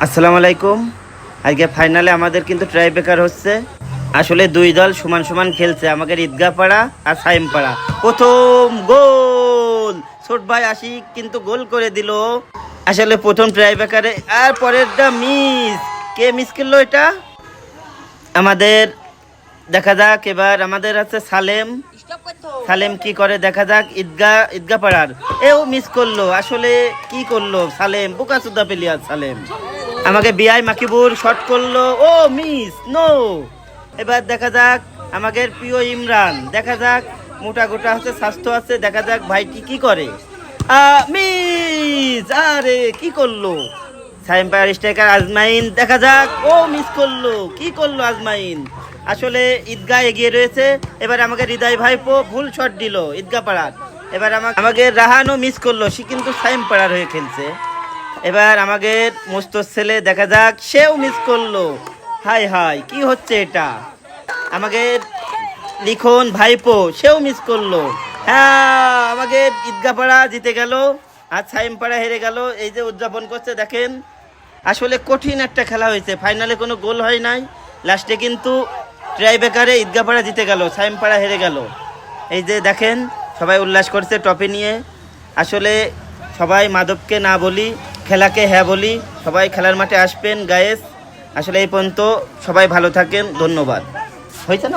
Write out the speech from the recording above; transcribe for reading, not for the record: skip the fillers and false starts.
আসসালামু আলাইকুম। আজকে ফাইনালে আমাদের কিন্তু ট্রাই ব্রেকার হচ্ছে। আসলে দুই দল সমান সমান খেলছে, আমাদের ঈদগাহ পাড়া আর সাইম পাড়া। প্রথম গোল ছোট ভাই আশিক কিন্তু গোল করে দিল। আসলে প্রথম ট্রাই ব্রেকারে আর পরেরটা মিস। কে মিস করলো এটা? আমাদের দেখা যাক। এবার আমাদের আছে সালেম। সালেম কি করে দেখা যাক। ঈদগাহ পাড়ার এও মিস করলো। আসলে কি করলো সালেম? বোকাচোদা প্লেয়ার সালেম। আমাকে বিআই মাকিবুর শট করলো, ও মিস, নো। এবার দেখা যাক আমাদের প্রিয় ইমরান। দেখা যাক মোটা গোটা হচ্ছে, স্বাস্থ্য আছে। দেখা যাক ভাইটি কি করে। মিস, আরে কি করলো? সাইম পায়ার স্ট্রাইকার আজমাইন। দেখা যাক, ও মিস করলো। কি করলো আজমাইন? আসলে ঈদগাহ এগিয়ে রয়েছে। এবার আমাকে হৃদয় ভাইপো ভুল শট দিল ঈদগাহ পাড়ার। এবার আমাকে রাহানও মিস করলো, সে কিন্তু সাইম পাড়ার হয়ে খেলছে। এবার আমাদের মস্তর ছেলে দেখা যাক, সেও মিস করলো। হাই হাই, কি হচ্ছে এটা? আমাদের লিখন ভাইপো সেও মিস করলো। হ্যাঁ, আমাদের ঈদগাহ পাড়া জিতে গেল আর সাইম পাড়া হেরে গেল। এই যে উদযাপন করছে দেখেন। আসলে কঠিন একটা খেলা হয়েছে, ফাইনালে কোনো গোল হয় নাই। লাস্টে কিন্তু ট্রাই ব্রেকারে ঈদগাহ পাড়া জিতে গেল, সাইম পাড়া হেরে গেল। এই যে দেখেন সবাই উল্লাস করছে ট্রফি নিয়ে। আসলে সবাই মাদককে না বলি, খেলাকে হ্যাঁ বলি। সবাই খেলার মাঠে আসবেন গায়েস। আসলে এই পর্যন্ত সবাই ভালো থাকেন, ধন্যবাদ। হয়েছে না?